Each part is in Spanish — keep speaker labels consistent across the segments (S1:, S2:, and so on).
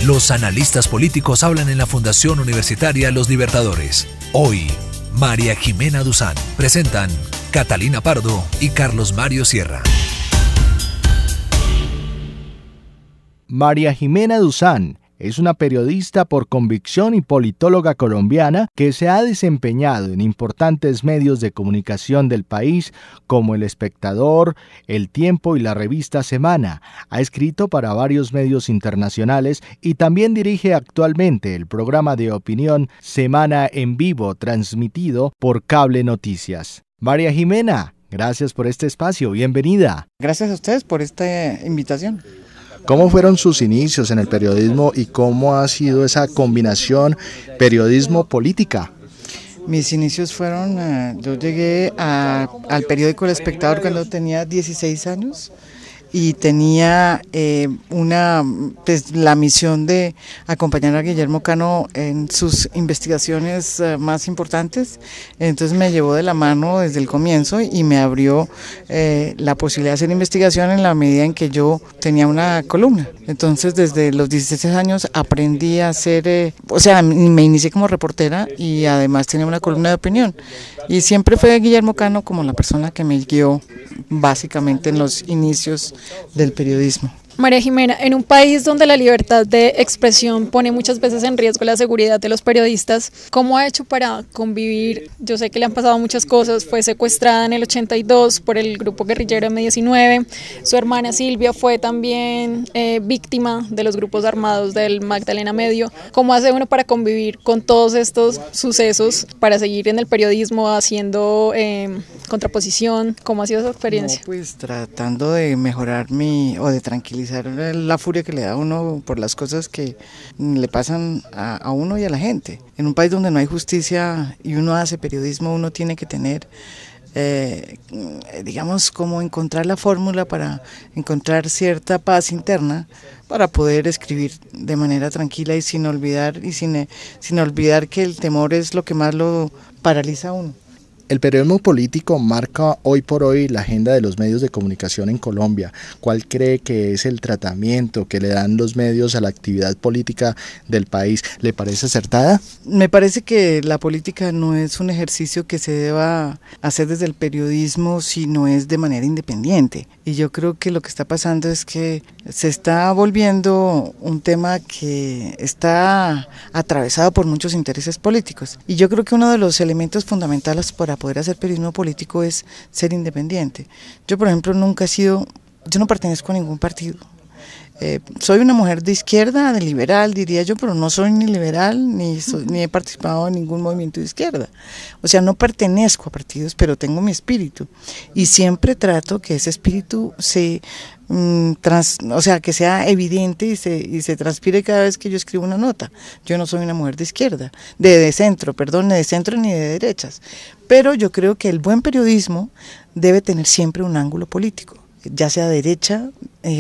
S1: Los analistas políticos hablan en la Fundación Universitaria Los Libertadores. Hoy, María Jimena Duzán. Presentan Catalina Pardo y Carlos Mario Sierra.
S2: María Jimena Duzán es una periodista por convicción y politóloga colombiana que se ha desempeñado en importantes medios de comunicación del país como El Espectador, El Tiempo y la revista Semana. Ha escrito para varios medios internacionales y también dirige actualmente el programa de opinión Semana en Vivo, transmitido por Cable Noticias. María Jimena, gracias por este espacio, bienvenida.
S3: Gracias a ustedes por esta invitación.
S2: ¿Cómo fueron sus inicios en el periodismo y cómo ha sido esa combinación periodismo-política?
S3: Mis inicios fueron, yo llegué al periódico El Espectador cuando tenía 16 años y tenía la misión de acompañar a Guillermo Cano en sus investigaciones más importantes. Entonces me llevó de la mano desde el comienzo y me abrió la posibilidad de hacer investigación en la medida en que yo tenía una columna. Entonces desde los 16 años aprendí a hacer, me inicié como reportera y además tenía una columna de opinión. Y siempre fue Guillermo Cano como la persona que me guió básicamente en los inicios del periodismo.
S4: María Jimena, en un país donde la libertad de expresión pone muchas veces en riesgo la seguridad de los periodistas, ¿cómo ha hecho para convivir? Yo sé que le han pasado muchas cosas, fue secuestrada en el 82 por el grupo guerrillero M-19, su hermana Silvia fue también víctima de los grupos armados del Magdalena Medio. ¿Cómo hace uno para convivir con todos estos sucesos, para seguir en el periodismo haciendo contraposición? ¿Cómo ha sido su experiencia?
S3: No, pues tratando de mejorar o de tranquilizar la furia que le da a uno por las cosas que le pasan a uno y a la gente. En un país donde no hay justicia y uno hace periodismo, uno tiene que tener, como encontrar la fórmula para encontrar cierta paz interna para poder escribir de manera tranquila y sin olvidar que el temor es lo que más lo paraliza a uno.
S2: El periodismo político marca hoy por hoy la agenda de los medios de comunicación en Colombia. ¿Cuál cree que es el tratamiento que le dan los medios a la actividad política del país? ¿Le parece acertada?
S3: Me parece que la política no es un ejercicio que se deba hacer desde el periodismo, sino es de manera independiente. Y yo creo que lo que está pasando es que se está volviendo un tema que está atravesado por muchos intereses políticos. Y yo creo que uno de los elementos fundamentales para poder hacer periodismo político es ser independiente. Yo, por ejemplo, yo no pertenezco a ningún partido. Soy una mujer de izquierda, de liberal, diría yo, pero no soy ni liberal ni he participado en ningún movimiento de izquierda. O sea, no pertenezco a partidos, pero tengo mi espíritu. Y siempre trato que ese espíritu que sea evidente y se transpire cada vez que yo escribo una nota. Yo no soy una mujer de izquierda, de centro ni de derechas. Pero yo creo que el buen periodismo debe tener siempre un ángulo político, ya sea de derecha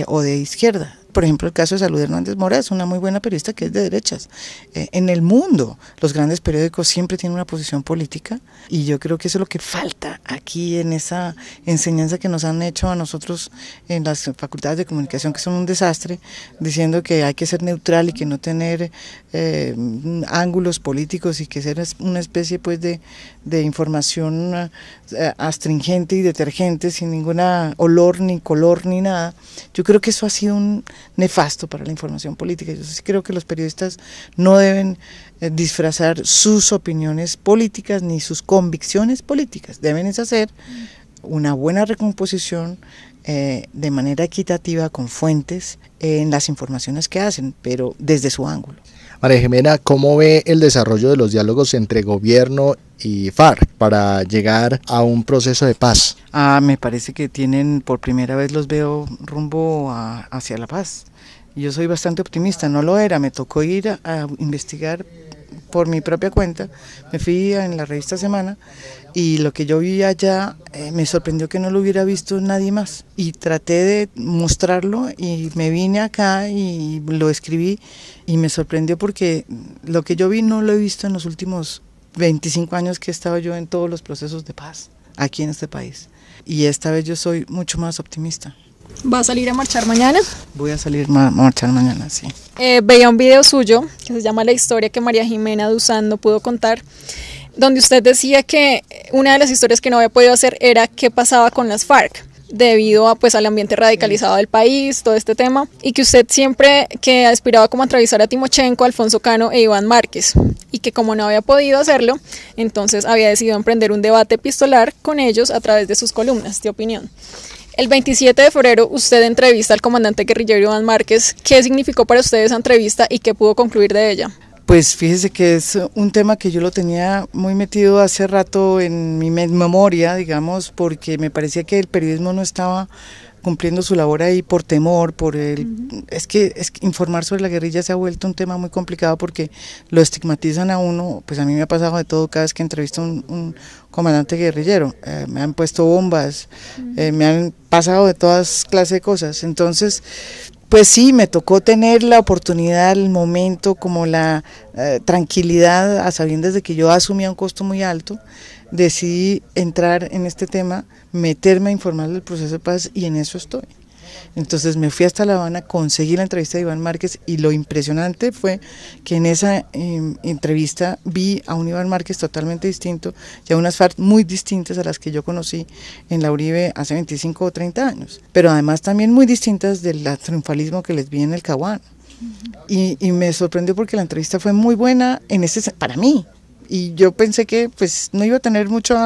S3: o de izquierda. Por ejemplo, el caso de Salud Hernández Mora es una muy buena periodista que es de derechas. En el mundo, los grandes periódicos siempre tienen una posición política y yo creo que eso es lo que falta aquí en esa enseñanza que nos han hecho a nosotros en las facultades de comunicación, que son un desastre, diciendo que hay que ser neutral y que no tener ángulos políticos y que ser una especie pues de información astringente y detergente sin ninguna olor ni color ni nada. Yo creo que eso ha sido un nefasto para la información política. Yo sí creo que los periodistas no deben disfrazar sus opiniones políticas ni sus convicciones políticas. Deben hacer una buena recomposición de manera equitativa con fuentes en las informaciones que hacen, pero desde su ángulo.
S2: María Jimena, ¿cómo ve el desarrollo de los diálogos entre gobierno y FARC para llegar a un proceso de paz?
S3: Me parece que por primera vez los veo rumbo hacia la paz. Yo soy bastante optimista, no lo era, me tocó ir a investigar por mi propia cuenta, me fui en la revista Semana y lo que yo vi allá me sorprendió que no lo hubiera visto nadie más y traté de mostrarlo y me vine acá y lo escribí y me sorprendió porque lo que yo vi no lo he visto en los últimos 25 años que he estado yo en todos los procesos de paz aquí en este país y esta vez yo soy mucho más optimista.
S4: ¿Va a salir a marchar mañana?
S3: Voy a salir a marchar mañana, sí.
S4: Veía un video suyo que se llama La historia que María Jimena Duzán no pudo contar, donde usted decía que una de las historias que no había podido hacer era qué pasaba con las FARC, debido a, pues, al ambiente radicalizado del país, todo este tema, y que usted siempre que aspiraba como a entrevistar a Timochenko, Alfonso Cano e Iván Márquez, y que como no había podido hacerlo, entonces había decidido emprender un debate epistolar con ellos a través de sus columnas de opinión. El 27 de febrero usted entrevista al comandante guerrillero Iván Márquez. ¿Qué significó para usted esa entrevista y qué pudo concluir de ella?
S3: Pues fíjese que es un tema que yo lo tenía muy metido hace rato en mi memoria, digamos, porque me parecía que el periodismo no estaba cumpliendo su labor ahí por temor, por el... Es que informar sobre la guerrilla se ha vuelto un tema muy complicado porque lo estigmatizan a uno. Pues a mí me ha pasado de todo cada vez que entrevisto a un comandante guerrillero. Me han puesto bombas, me han pasado de todas clases de cosas. Entonces, pues sí, me tocó tener la oportunidad, el momento, como la tranquilidad, a sabiendas de que yo asumía un costo muy alto. Decidí entrar en este tema, meterme a informar del proceso de paz y en eso estoy. Entonces me fui hasta La Habana, conseguí la entrevista de Iván Márquez y lo impresionante fue que en esa entrevista vi a un Iván Márquez totalmente distinto y a unas FARC muy distintas a las que yo conocí en la Uribe hace 25 o 30 años, pero además también muy distintas del triunfalismo que les vi en el Caguán. Y me sorprendió porque la entrevista fue muy buena para mí. Y yo pensé que pues no iba a tener mucho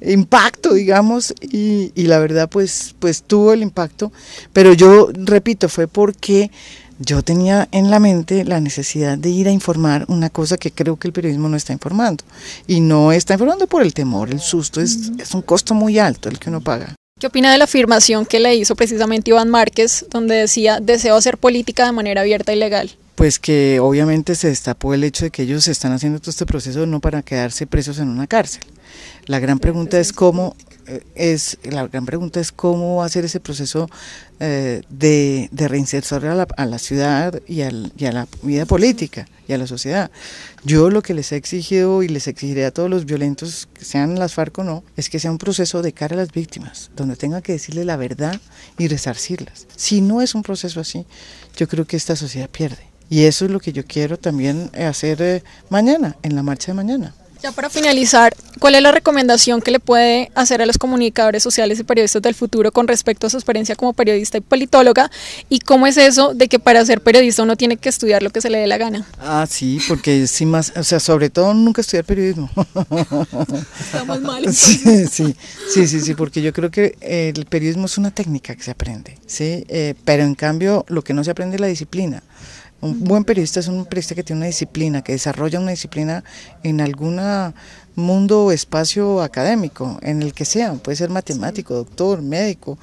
S3: impacto, digamos, y la verdad pues tuvo el impacto, pero yo repito, fue porque yo tenía en la mente la necesidad de ir a informar una cosa que creo que el periodismo no está informando, y no está informando por el temor, el susto, es un costo muy alto el que uno paga.
S4: ¿Qué opina de la afirmación que le hizo precisamente Iván Márquez, donde decía, deseo hacer política de manera abierta y legal?
S3: Pues que obviamente se destapó el hecho de que ellos están haciendo todo este proceso no para quedarse presos en una cárcel. La gran pregunta es cómo hacer ese proceso de reinserción a la ciudad y a la vida política y a la sociedad. Yo lo que les he exigido y les exigiré a todos los violentos, que sean las FARC o no, es que sea un proceso de cara a las víctimas, donde tengan que decirle la verdad y resarcirlas. Si no es un proceso así, yo creo que esta sociedad pierde. Y eso es lo que yo quiero también hacer mañana, en la marcha de mañana.
S4: Ya para finalizar, ¿cuál es la recomendación que le puede hacer a los comunicadores sociales y periodistas del futuro con respecto a su experiencia como periodista y politóloga? ¿Y cómo es eso de que para ser periodista uno tiene que estudiar lo que se le dé la gana?
S3: Ah, sí, porque sí más, o sea, sobre todo nunca estudiar periodismo.
S4: Estamos mal.
S3: Sí, porque yo creo que el periodismo es una técnica que se aprende, ¿sí? Pero en cambio lo que no se aprende es la disciplina. Un buen periodista es un periodista que tiene una disciplina, que desarrolla una disciplina en algún mundo o espacio académico, en el que sea, puede ser matemático, doctor, médico,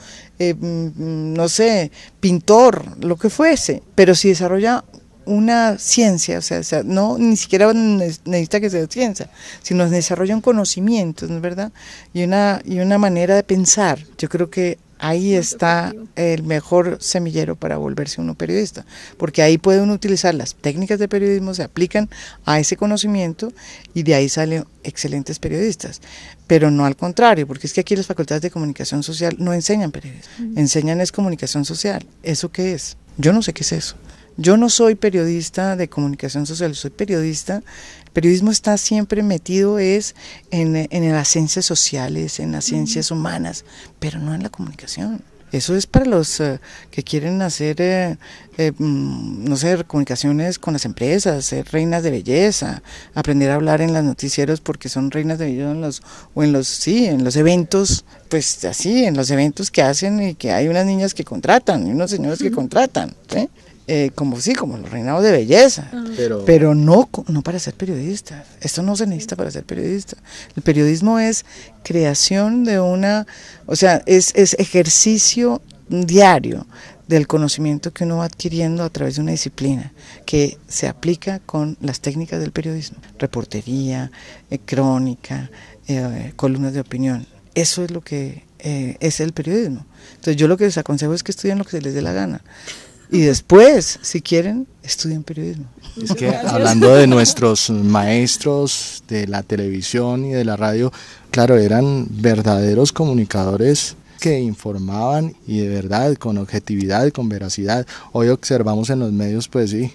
S3: no sé, pintor, lo que fuese, pero si desarrolla una ciencia, o sea, no ni siquiera necesita que sea ciencia, sino desarrolla un conocimiento, ¿no es verdad? Y una manera de pensar. Yo creo que ahí está el mejor semillero para volverse uno periodista, porque ahí puede uno utilizar las técnicas de periodismo, se aplican a ese conocimiento y de ahí salen excelentes periodistas, pero no al contrario, porque es que aquí las facultades de comunicación social no enseñan periodismo, enseñan es comunicación social. ¿Eso qué es? Yo no sé qué es eso. Yo no soy periodista de comunicación social, soy periodista. El periodismo está siempre metido en las ciencias sociales, en las ciencias humanas, pero no en la comunicación. Eso es para los que quieren hacer, no sé, comunicaciones con las empresas, ser reinas de belleza, aprender a hablar en los noticieros porque son reinas de belleza en los eventos, pues así, en los eventos que hacen y que hay unas niñas que contratan y unos señores que contratan, ¿sí? Como los reinados de belleza, pero no para ser periodista. Esto no se necesita para ser periodista. El periodismo es creación de es ejercicio diario del conocimiento que uno va adquiriendo a través de una disciplina que se aplica con las técnicas del periodismo, reportería, crónica, columnas de opinión. Eso es lo que es el periodismo. Entonces yo lo que les aconsejo es que estudien lo que se les dé la gana. Y después, si quieren, estudien periodismo.
S2: Es que hablando de nuestros maestros de la televisión y de la radio, claro, eran verdaderos comunicadores que informaban y de verdad, con objetividad, con veracidad. Hoy observamos en los medios, pues sí,